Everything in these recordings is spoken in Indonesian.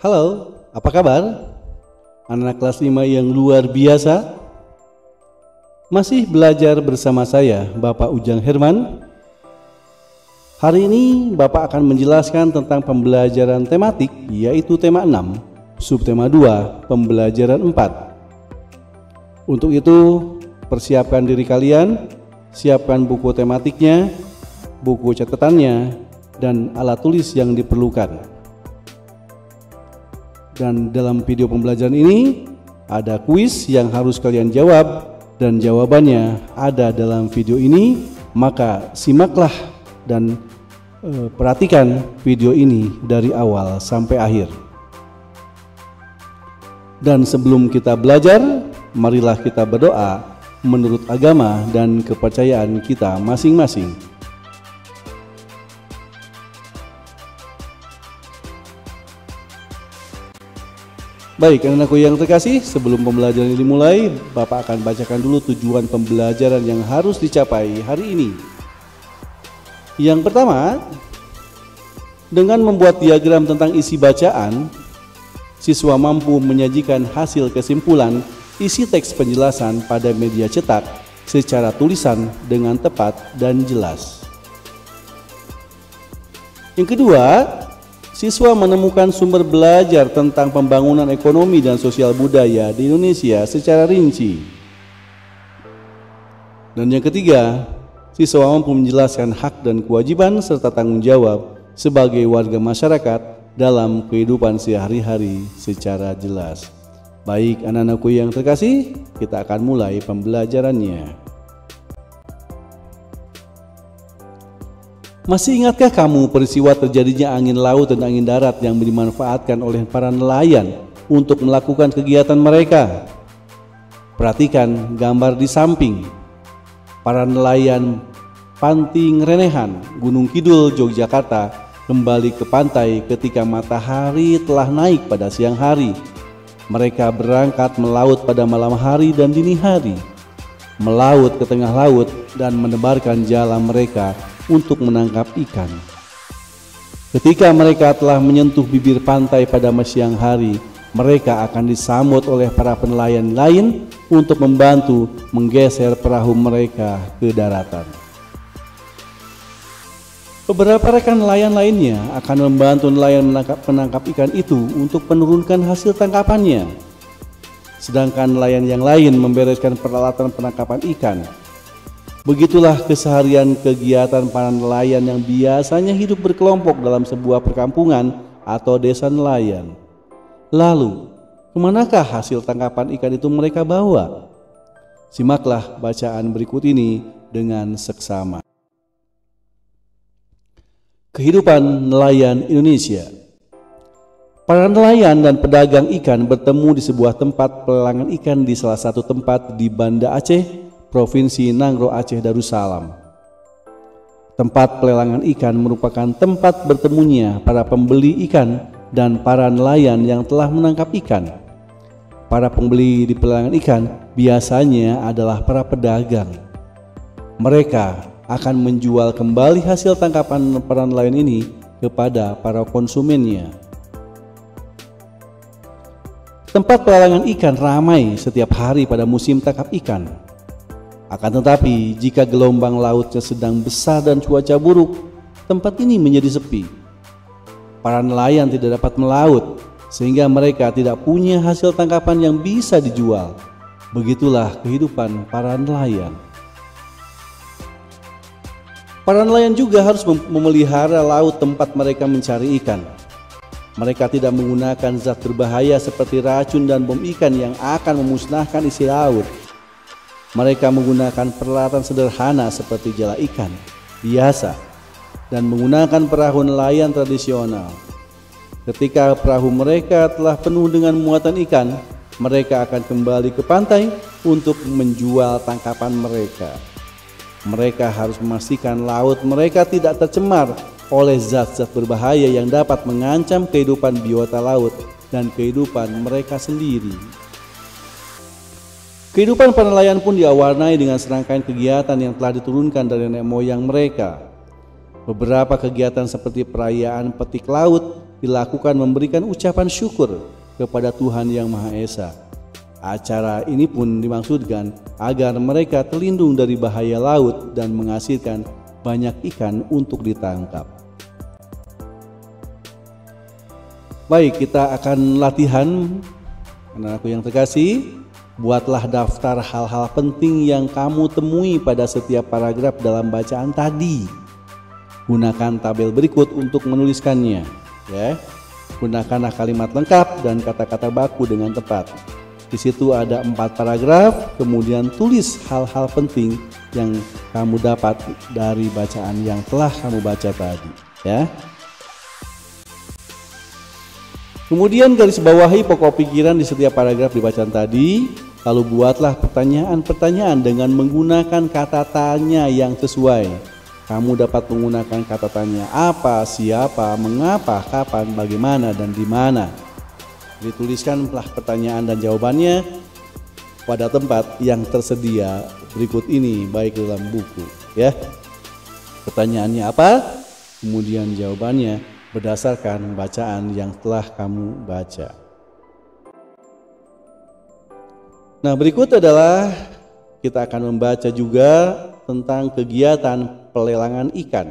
Halo, apa kabar? Anak kelas 5 yang luar biasa. Masih belajar bersama saya, Bapak Ujang Herman. Hari ini Bapak akan menjelaskan tentang pembelajaran tematik, yaitu tema 6, subtema 2, pembelajaran 4. Untuk itu, persiapkan diri kalian, siapkan buku tematiknya, buku catatannya, dan alat tulis yang diperlukan. Dan dalam video pembelajaran ini ada kuis yang harus kalian jawab, dan jawabannya ada dalam video ini. Maka simaklah dan perhatikan video ini dari awal sampai akhir. Dan sebelum kita belajar, marilah kita berdoa menurut agama dan kepercayaan kita masing-masing. Baik, anak-anakku yang terkasih, sebelum pembelajaran ini dimulai, Bapak akan bacakan dulu tujuan pembelajaran yang harus dicapai hari ini. Yang pertama, dengan membuat diagram tentang isi bacaan, siswa mampu menyajikan hasil kesimpulan isi teks penjelasan pada media cetak secara tulisan dengan tepat dan jelas. Yang kedua, siswa menemukan sumber belajar tentang pembangunan ekonomi dan sosial budaya di Indonesia secara rinci. Dan yang ketiga, siswa mampu menjelaskan hak dan kewajiban serta tanggung jawab sebagai warga masyarakat dalam kehidupan sehari-hari secara jelas. Baik anak-anakku yang terkasih, kita akan mulai pembelajarannya. Masih ingatkah kamu peristiwa terjadinya angin laut dan angin darat yang dimanfaatkan oleh para nelayan untuk melakukan kegiatan mereka? Perhatikan gambar di samping. Para nelayan Panti Ngrenehan, Gunung Kidul, Yogyakarta kembali ke pantai ketika matahari telah naik pada siang hari. Mereka berangkat melaut pada malam hari dan dini hari, melaut ke tengah laut dan menebarkan jala mereka untuk menangkap ikan. Ketika mereka telah menyentuh bibir pantai pada siang hari, mereka akan disambut oleh para penelayan lain untuk membantu menggeser perahu mereka ke daratan. Beberapa rekan nelayan lainnya akan membantu nelayan menangkap ikan itu untuk menurunkan hasil tangkapannya. Sedangkan nelayan yang lain membereskan peralatan penangkapan ikan. Begitulah keseharian kegiatan para nelayan yang biasanya hidup berkelompok dalam sebuah perkampungan atau desa nelayan. Lalu, kemanakah hasil tangkapan ikan itu mereka bawa? Simaklah bacaan berikut ini dengan seksama. Kehidupan nelayan Indonesia. Para nelayan dan pedagang ikan bertemu di sebuah tempat pelelangan ikan di salah satu tempat di Banda Aceh, Provinsi Nangro Aceh Darussalam. Tempat pelelangan ikan merupakan tempat bertemunya para pembeli ikan dan para nelayan yang telah menangkap ikan. Para pembeli di pelelangan ikan biasanya adalah para pedagang. Mereka akan menjual kembali hasil tangkapan para nelayan ini kepada para konsumennya. Tempat pelelangan ikan ramai setiap hari pada musim tangkap ikan. Akan tetapi, jika gelombang lautnya sedang besar dan cuaca buruk, tempat ini menjadi sepi. Para nelayan tidak dapat melaut, sehingga mereka tidak punya hasil tangkapan yang bisa dijual. Begitulah kehidupan para nelayan. Para nelayan juga harus memelihara laut tempat mereka mencari ikan. Mereka tidak menggunakan zat berbahaya seperti racun dan bom ikan yang akan memusnahkan isi laut. Mereka menggunakan peralatan sederhana seperti jala ikan biasa dan menggunakan perahu nelayan tradisional. Ketika perahu mereka telah penuh dengan muatan ikan, mereka akan kembali ke pantai untuk menjual tangkapan mereka. Mereka harus memastikan laut mereka tidak tercemar oleh zat-zat berbahaya yang dapat mengancam kehidupan biota laut dan kehidupan mereka sendiri. Kehidupan para nelayan pun diwarnai dengan serangkaian kegiatan yang telah diturunkan dari nenek moyang mereka. Beberapa kegiatan seperti perayaan petik laut dilakukan memberikan ucapan syukur kepada Tuhan Yang Maha Esa. Acara ini pun dimaksudkan agar mereka terlindung dari bahaya laut dan menghasilkan banyak ikan untuk ditangkap. Baik, kita akan latihan. Anak-anakku yang terkasih, buatlah daftar hal-hal penting yang kamu temui pada setiap paragraf dalam bacaan tadi. Gunakan tabel berikut untuk menuliskannya, ya. Gunakanlah kalimat lengkap dan kata-kata baku dengan tepat. Di situ ada 4 paragraf, kemudian tulis hal-hal penting yang kamu dapat dari bacaan yang telah kamu baca tadi, ya. Kemudian garis bawahi pokok pikiran di setiap paragraf di bacaan tadi, lalu buatlah pertanyaan-pertanyaan dengan menggunakan kata tanya yang sesuai. Kamu dapat menggunakan kata tanya apa, siapa, mengapa, kapan, bagaimana, dan di mana. Dituliskanlah pertanyaan dan jawabannya pada tempat yang tersedia berikut ini, baik dalam buku, ya. Pertanyaannya apa, kemudian jawabannya berdasarkan bacaan yang telah kamu baca. Nah, berikut adalah kita akan membaca juga tentang kegiatan pelelangan ikan.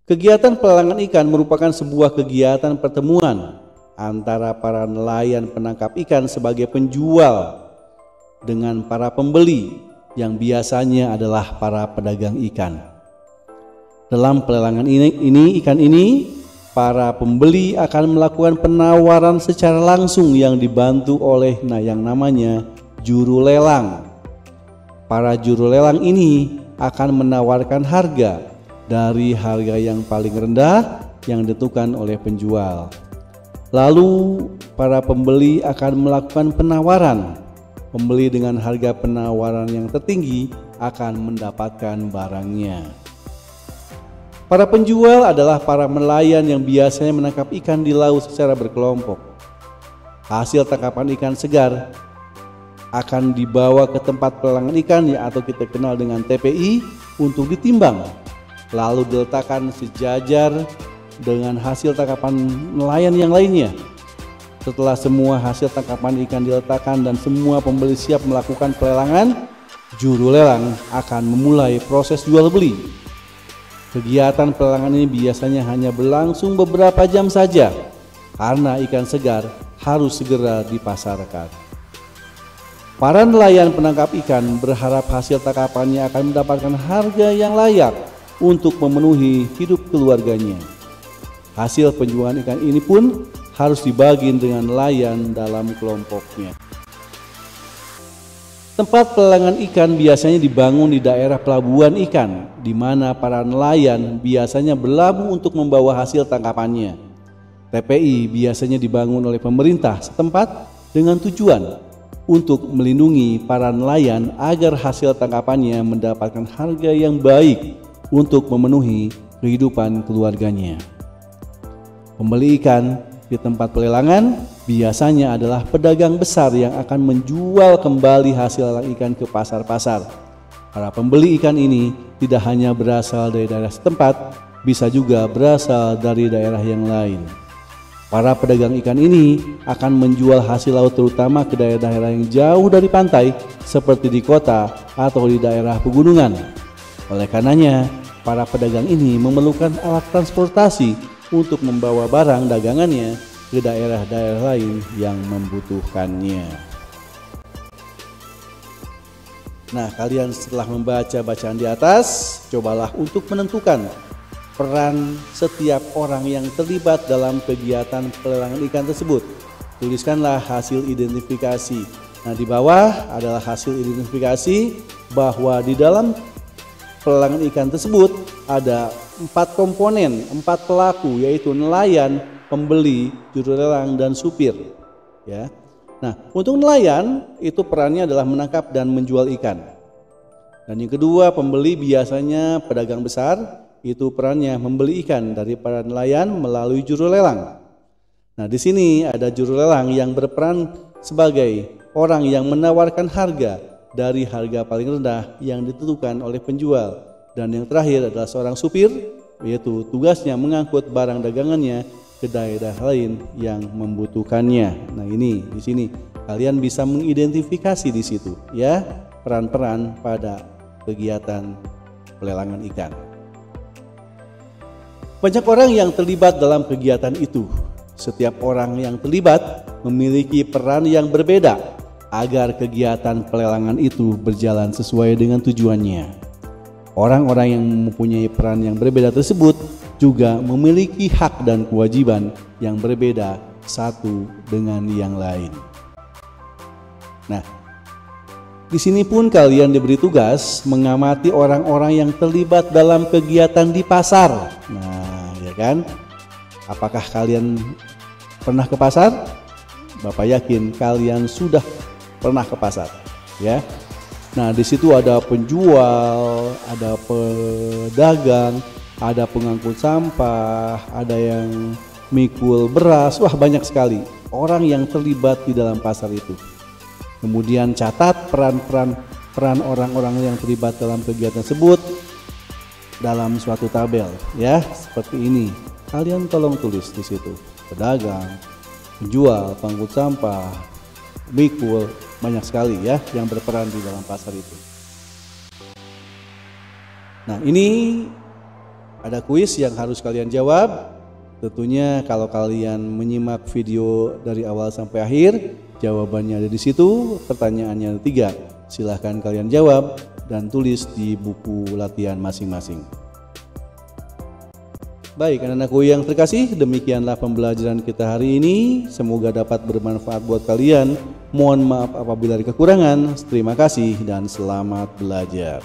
Kegiatan pelelangan ikan merupakan sebuah kegiatan pertemuan antara para nelayan penangkap ikan sebagai penjual dengan para pembeli yang biasanya adalah para pedagang ikan. Dalam pelelangan ikan ini, para pembeli akan melakukan penawaran secara langsung yang dibantu oleh yang namanya juru lelang. Para juru lelang ini akan menawarkan harga dari harga yang paling rendah yang ditentukan oleh penjual. Lalu para pembeli akan melakukan penawaran. Pembeli dengan harga penawaran yang tertinggi akan mendapatkan barangnya. Para penjual adalah para nelayan yang biasanya menangkap ikan di laut secara berkelompok. Hasil tangkapan ikan segar akan dibawa ke tempat pelelangan ikan atau kita kenal dengan TPI untuk ditimbang, lalu diletakkan sejajar dengan hasil tangkapan nelayan yang lainnya. Setelah semua hasil tangkapan ikan diletakkan dan semua pembeli siap melakukan pelelangan, juru lelang akan memulai proses jual beli. Kegiatan pelelangan ini biasanya hanya berlangsung beberapa jam saja karena ikan segar harus segera dipasarkan. Para nelayan penangkap ikan berharap hasil tangkapannya akan mendapatkan harga yang layak untuk memenuhi hidup keluarganya. Hasil penjualan ikan ini pun harus dibagi dengan nelayan dalam kelompoknya. Tempat pelelangan ikan biasanya dibangun di daerah pelabuhan ikan, di mana para nelayan biasanya berlabuh untuk membawa hasil tangkapannya. TPI biasanya dibangun oleh pemerintah setempat dengan tujuan untuk melindungi para nelayan agar hasil tangkapannya mendapatkan harga yang baik untuk memenuhi kehidupan keluarganya. Pembeli ikan di tempat pelelangan biasanya adalah pedagang besar yang akan menjual kembali hasil ikan ke pasar-pasar. Para pembeli ikan ini tidak hanya berasal dari daerah setempat, bisa juga berasal dari daerah yang lain. Para pedagang ikan ini akan menjual hasil laut terutama ke daerah-daerah yang jauh dari pantai seperti di kota atau di daerah pegunungan. Oleh karenanya, para pedagang ini memerlukan alat transportasi untuk membawa barang dagangannya ke daerah-daerah lain yang membutuhkannya. Nah, kalian setelah membaca bacaan di atas, cobalah untuk menentukan peran setiap orang yang terlibat dalam kegiatan pelelangan ikan tersebut. Tuliskanlah hasil identifikasi. Nah, di bawah adalah hasil identifikasi bahwa di dalam pelelangan ikan tersebut ada 4 komponen, 4 pelaku, yaitu nelayan, pembeli, juru lelang, dan supir. Ya. Nah, untuk nelayan itu perannya adalah menangkap dan menjual ikan. Dan yang kedua, pembeli biasanya pedagang besar, itu perannya membeli ikan dari para nelayan melalui juru lelang. Nah, di sini ada juru lelang yang berperan sebagai orang yang menawarkan harga dari harga paling rendah yang ditentukan oleh penjual. Dan yang terakhir adalah seorang supir, yaitu tugasnya mengangkut barang dagangannya ke daerah lain yang membutuhkannya. Nah, ini di sini kalian bisa mengidentifikasi di situ ya peran-peran pada kegiatan pelelangan ikan. Banyak orang yang terlibat dalam kegiatan itu. Setiap orang yang terlibat memiliki peran yang berbeda agar kegiatan pelelangan itu berjalan sesuai dengan tujuannya. Orang-orang yang mempunyai peran yang berbeda tersebut juga memiliki hak dan kewajiban yang berbeda satu dengan yang lain. Nah, di sini pun kalian diberi tugas mengamati orang-orang yang terlibat dalam kegiatan di pasar. Nah, ya kan? Apakah kalian pernah ke pasar? Bapak yakin kalian sudah pernah ke pasar, ya. Nah, di situ ada penjual, ada pedagang, ada pengangkut sampah, ada yang mikul beras. Wah, banyak sekali orang yang terlibat di dalam pasar itu. Kemudian catat peran orang-orang yang terlibat dalam kegiatan tersebut dalam suatu tabel, ya, seperti ini. Kalian tolong tulis di situ. Pedagang, penjual, pengangkut sampah, mikul, banyak sekali ya yang berperan di dalam pasar itu. Nah, ini ada kuis yang harus kalian jawab. Tentunya kalau kalian menyimak video dari awal sampai akhir, jawabannya ada di situ, pertanyaannya ada 3. Silahkan kalian jawab dan tulis di buku latihan masing-masing. Baik, anak-anakku yang terkasih, demikianlah pembelajaran kita hari ini. Semoga dapat bermanfaat buat kalian. Mohon maaf apabila ada kekurangan. Terima kasih dan selamat belajar.